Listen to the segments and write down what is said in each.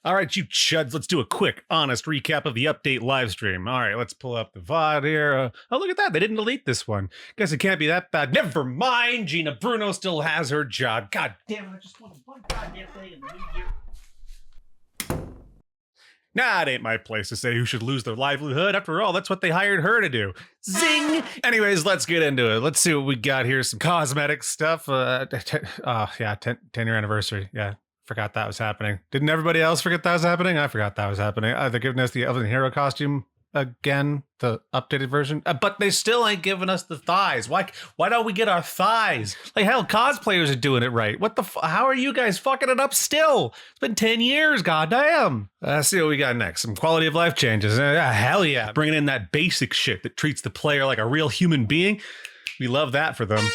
All right, you chuds, let's do a quick, honest recap of the update live stream. All right, let's pull up the VOD here. Oh, look at that. They didn't delete this one. Guess it can't be that bad. Never mind. Gina Bruno still has her job. God damn it. I just wanted one goddamn thing in the new year. Nah, it ain't my place to say who should lose their livelihood. After all, that's what they hired her to do. Zing! Anyways, let's get into it. Let's see what we got here. Some cosmetic stuff. 10-year anniversary. Yeah. Forgot that was happening. Didn't everybody else forget that was happening? I forgot that was happening. They're giving us the Elven Hero costume again, the updated version. But they still ain't giving us the thighs. Why don't we get our thighs? Like, hell, cosplayers are doing it right. What the how are you guys fucking it up still? It's been 10 years, goddamn. Let's see what we got next. Some quality of life changes. Hell yeah. Bringing in that basic shit that treats the player like a real human being. We love that for them.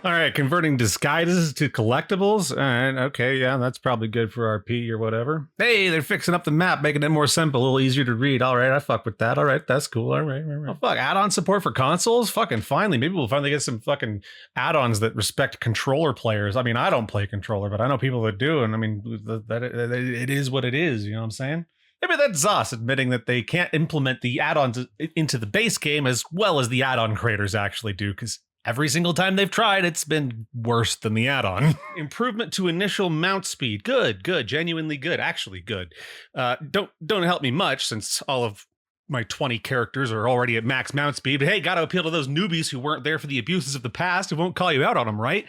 All right, converting disguises to collectibles. All right, okay, yeah, that's probably good for RP or whatever. Hey, they're fixing up the map, making it more simple, a little easier to read. All right, I fuck with that. All right, that's cool. All right. Oh, fuck, add-on support for consoles? Fucking finally. Maybe we'll finally get some fucking add-ons that respect controller players. I mean, I don't play controller, but I know people that do, and I mean, it is what it is, you know what I'm saying? Maybe that's Zos admitting that they can't implement the add-ons into the base game as well as the add-on creators actually do, because every single time they've tried, it's been worse than the add-on. Improvement to initial mount speed. Good, genuinely good, actually good. Don't help me much since all of my 20 characters are already at max mount speed, but hey, gotta appeal to those newbies who weren't there for the abuses of the past who won't call you out on them, right?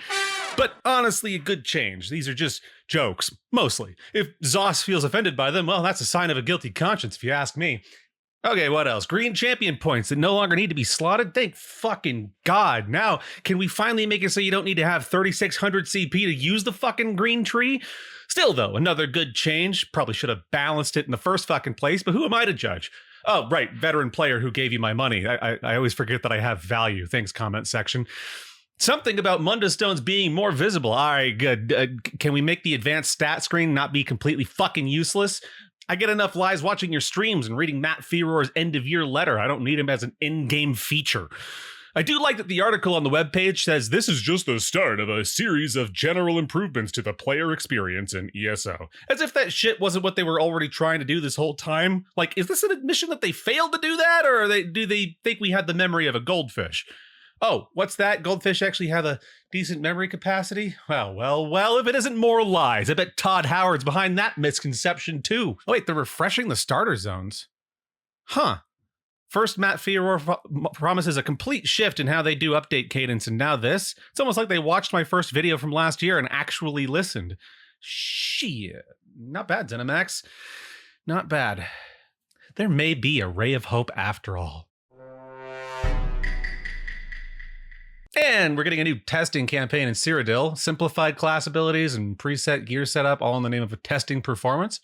But honestly, a good change. These are just jokes, mostly. If Zos feels offended by them, well, that's a sign of a guilty conscience, if you ask me. Okay, what else? Green champion points that no longer need to be slotted. Thank fucking God. Now, can we finally make it so you don't need to have 3600 CP to use the fucking green tree? Still, though, another good change. Probably should have balanced it in the first fucking place, but who am I to judge? Oh, right, veteran player who gave you my money. I always forget that I have value. Thanks, comment section. Something about Munda Stones being more visible. All right, good. Can we make the advanced stat screen not be completely fucking useless? I get enough lies watching your streams and reading Matt Ferror's end-of-year letter. I don't need him as an in-game feature. I do like that the article on the webpage says this is just the start of a series of general improvements to the player experience in ESO. As if that shit wasn't what they were already trying to do this whole time. Like, is this an admission that they failed to do that, or do they think we had the memory of a goldfish? Oh, what's that? Goldfish actually have a decent memory capacity? Well, if it isn't more lies, I bet Todd Howard's behind that misconception too. Oh wait, they're refreshing the starter zones. Huh. First, Matt Ferror promises a complete shift in how they do update cadence, and now this? It's almost like they watched my first video from last year and actually listened. Shit. Not bad, Zenimax. Not bad. There may be a ray of hope after all. And we're getting a new testing campaign in Cyrodiil, simplified class abilities and preset gear setup, all in the name of a testing performance.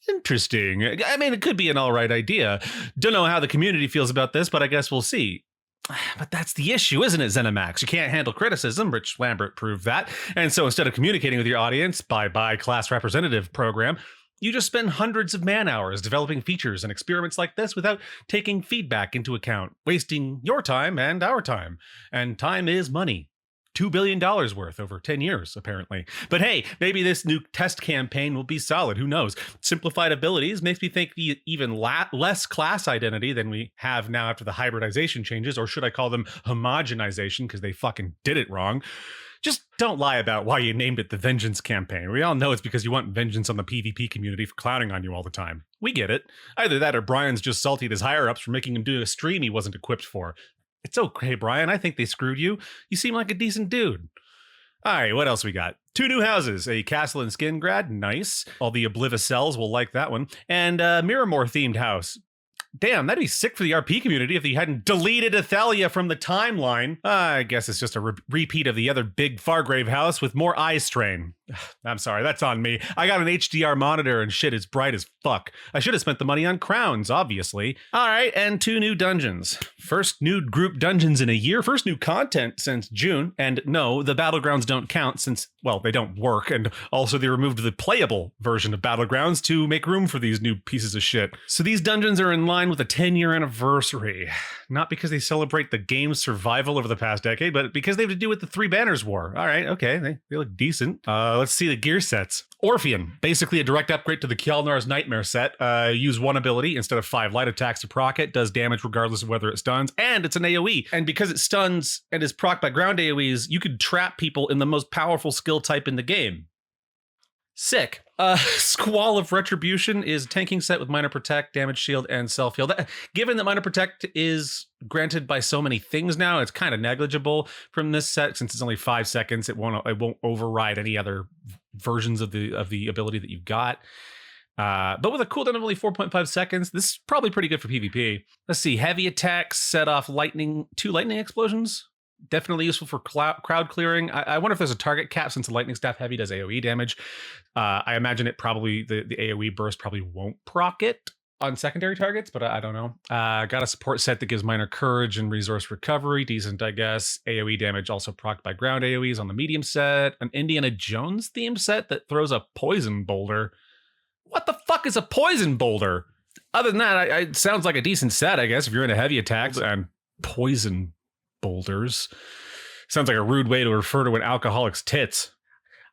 Interesting. I mean, it could be an all right idea. Don't know how the community feels about this, but I guess we'll see. But that's the issue, isn't it, Zenimax? You can't handle criticism. Rich Lambert proved that. And so instead of communicating with your audience by class representative program, you just spend hundreds of man-hours developing features and experiments like this without taking feedback into account, wasting your time and our time. And time is money. $2 billion worth over 10 years, apparently. But hey, maybe this new test campaign will be solid. Who knows? Simplified abilities makes me think even less class identity than we have now after the hybridization changes, or should I call them homogenization, because they fucking did it wrong. Just don't lie about why you named it the Vengeance Campaign. We all know it's because you want vengeance on the PvP community for clowning on you all the time. We get it. Either that or Brian's just salty at his higher-ups for making him do a stream he wasn't equipped for. It's okay, Brian. I think they screwed you. You seem like a decent dude. All right, what else we got? 2 new houses, a Castle and Skingrad, nice. All the Oblivious cells will like that one. And a Miramore-themed house. Damn, that'd be sick for the RP community if they hadn't deleted Athalia from the timeline. I guess it's just a repeat of the other big Fargrave house with more eye strain. I'm sorry, that's on me. I got an HDR monitor and shit is bright as fuck. I should have spent the money on crowns, obviously. All right, and 2 new dungeons. First new group dungeons in a year. First new content since June. And no, the Battlegrounds don't count since, well, they don't work. And also they removed the playable version of Battlegrounds to make room for these new pieces of shit. So these dungeons are in line aligned with the 10-year anniversary. Not because they celebrate the game's survival over the past decade, but because they have to do with the Three Banners War. All right, okay, they look decent. Let's see the gear sets. Orpheon, basically a direct upgrade to the Kjolnar's Nightmare set. Use one ability instead of 5 light attacks to proc it. Does damage regardless of whether it stuns, and it's an AoE. And because it stuns and is proc by ground AoEs, you could trap people in the most powerful skill type in the game. Sick. Squall of Retribution is a tanking set with Minor Protect, Damage Shield, and Self-Heal. Given that Minor Protect is granted by so many things now, it's kind of negligible from this set. Since it's only 5 seconds, it won't override any other versions of the ability that you've got. But with a cooldown of only 4.5 seconds, this is probably pretty good for PvP. Let's see. Heavy attacks set off 2 lightning explosions. Definitely useful for crowd clearing. I wonder if there's a target cap since the lightning staff heavy does AoE damage. I imagine it probably, the AoE burst probably won't proc it on secondary targets, but I don't know. Got a support set that gives minor courage and resource recovery. Decent, I guess. AoE damage also procced by ground AoEs on the medium set. An Indiana Jones themed set that throws a poison boulder. What the fuck is a poison boulder? Other than that, it sounds like a decent set, I guess, if you're into heavy attacks and poison boulders. Sounds like a rude way to refer to an alcoholic's tits.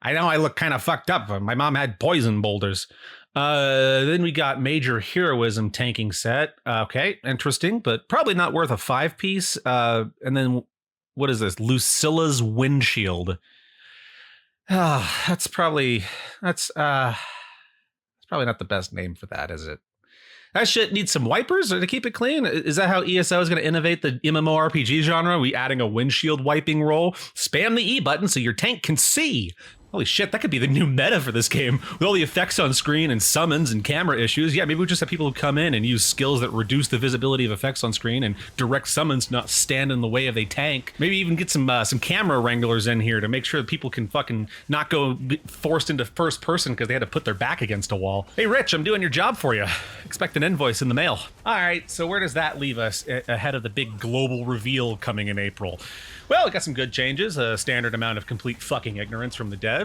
I know I look kind of fucked up. My mom had poison boulders. Then we got Major Heroism tanking set. Okay, interesting, but probably not worth a 5-piece. And then what is this? Lucilla's Windshield. That's probably not the best name for that, is it? That shit needs some wipers to keep it clean. Is that how ESO is going to innovate the MMORPG genre? We adding a windshield wiping roll? Spam the E button so your tank can see. Holy shit, that could be the new meta for this game. With all the effects on screen and summons and camera issues, yeah, maybe we just have people who come in and use skills that reduce the visibility of effects on screen and direct summons not stand in the way of a tank. Maybe even get some camera wranglers in here to make sure that people can fucking not go forced into first person because they had to put their back against a wall. Hey, Rich, I'm doing your job for you. Expect an invoice in the mail. All right, so where does that leave us ahead of the big global reveal coming in April? Well, it got some good changes, a standard amount of complete fucking ignorance from the devs.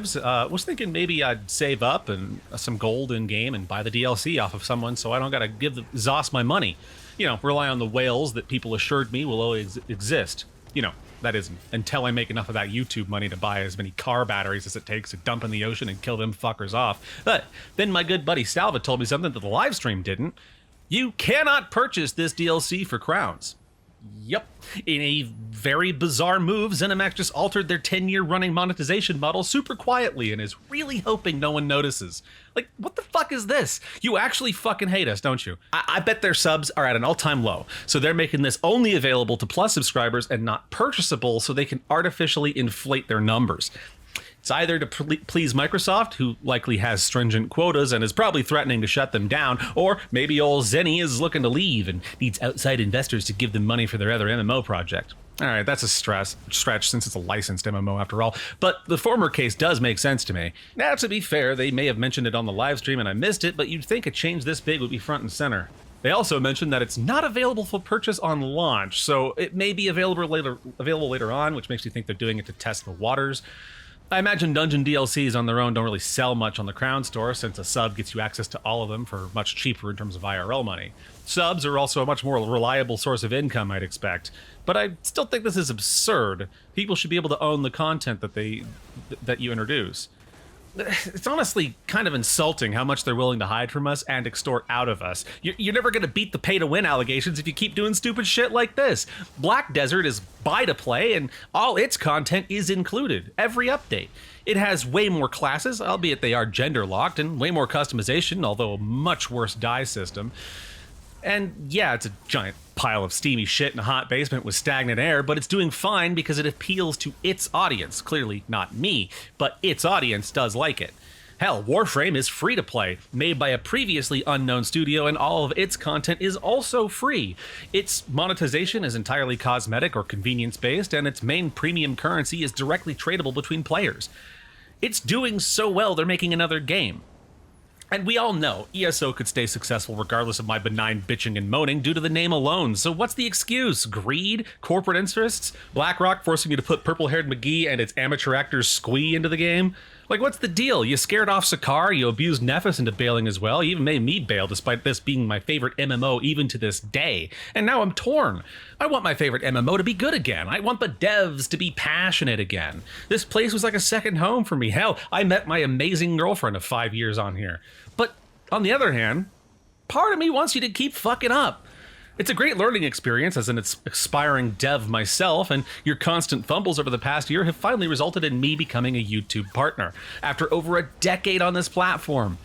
Was thinking maybe I'd save up and some gold in game and buy the DLC off of someone so I don't gotta give the ZOS my money. You know, rely on the whales that people assured me will always exist. You know, that isn't until I make enough of that YouTube money to buy as many car batteries as it takes to dump in the ocean and kill them fuckers off. But then my good buddy Salva told me something that the live stream didn't. You cannot purchase this DLC for crowns. Yep. In a very bizarre move, ZeniMax just altered their 10-year running monetization model super quietly and is really hoping no one notices. Like, what the fuck is this? You actually fucking hate us, don't you? I bet their subs are at an all-time low, so they're making this only available to Plus subscribers and not purchasable so they can artificially inflate their numbers. It's either to please Microsoft, who likely has stringent quotas and is probably threatening to shut them down, or maybe old Zenny is looking to leave and needs outside investors to give them money for their other MMO project. All right, that's a stretch since it's a licensed MMO after all, but the former case does make sense to me. Now, to be fair, they may have mentioned it on the live stream and I missed it, but you'd think a change this big would be front and center. They also mentioned that it's not available for purchase on launch, so it may be available later on, which makes me think they're doing it to test the waters. I imagine dungeon DLCs on their own don't really sell much on the Crown Store since a sub gets you access to all of them for much cheaper in terms of IRL money. Subs are also a much more reliable source of income, I'd expect. But I still think this is absurd. People should be able to own the content that you introduce. It's honestly kind of insulting how much they're willing to hide from us and extort out of us. You're never going to beat the pay-to-win allegations if you keep doing stupid shit like this. Black Desert is buy-to-play, and all its content is included. Every update. It has way more classes, albeit they are gender-locked, and way more customization, although a much worse dye system. And yeah, it's a giant pile of steamy shit in a hot basement with stagnant air, but it's doing fine because it appeals to its audience. Clearly not me, but its audience does like it. Hell, Warframe is free to play, made by a previously unknown studio, and all of its content is also free. Its monetization is entirely cosmetic or convenience-based, and its main premium currency is directly tradable between players. It's doing so well they're making another game. And we all know ESO could stay successful regardless of my benign bitching and moaning due to the name alone. So what's the excuse? Greed? Corporate interests? BlackRock forcing you to put purple-haired McGee and its amateur actors Squee into the game? Like, what's the deal? You scared off Sakar, you abused Nephis into bailing as well, you even made me bail despite this being my favorite MMO even to this day. And now I'm torn. I want my favorite MMO to be good again. I want the devs to be passionate again. This place was like a second home for me. Hell, I met my amazing girlfriend of 5 years on here. But on the other hand, part of me wants you to keep fucking up. It's a great learning experience as an aspiring dev myself, and your constant fumbles over the past year have finally resulted in me becoming a YouTube partner after over a decade on this platform.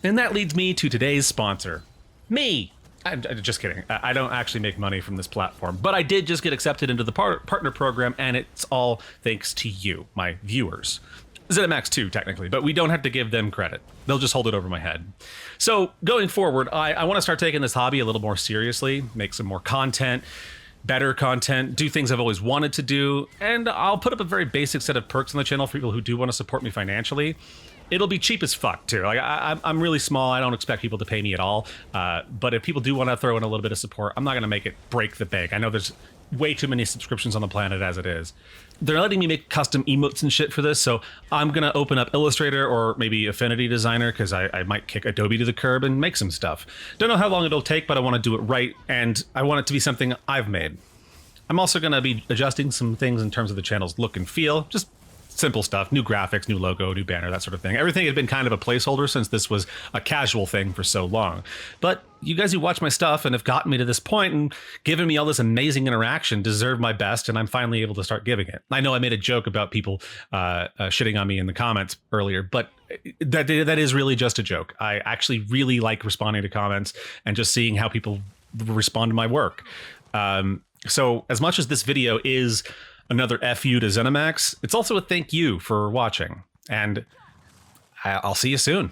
And that leads me to today's sponsor, me. I'm just kidding. I don't actually make money from this platform, but I did just get accepted into the partner program, and it's all thanks to you, my viewers. ZeniMax too, technically, but we don't have to give them credit. They'll just hold it over my head. So going forward, I want to start taking this hobby a little more seriously, make some more content, better content, do things I've always wanted to do, and I'll put up a very basic set of perks on the channel for people who do want to support me financially. It'll be cheap as fuck too. Like I'm really small. I don't expect people to pay me at all. But if people do want to throw in a little bit of support, I'm not going to make it break the bank. I know there's way too many subscriptions on the planet as it is. They're letting me make custom emotes and shit for this, so I'm gonna open up Illustrator or maybe Affinity Designer because I might kick Adobe to the curb and make some stuff. Don't know how long it'll take, but I want to do it right, and I want it to be something I've made. I'm also gonna be adjusting some things in terms of the channel's look and feel, just simple stuff, new graphics, new logo, new banner, that sort of thing. Everything had been kind of a placeholder since this was a casual thing for so long. But you guys who watch my stuff and have gotten me to this point and given me all this amazing interaction deserve my best, and I'm finally able to start giving it. I know I made a joke about people shitting on me in the comments earlier, but that is really just a joke. I actually really like responding to comments and just seeing how people respond to my work. So as much as this video is another FU to ZeniMax, it's also a thank you for watching, and I'll see you soon.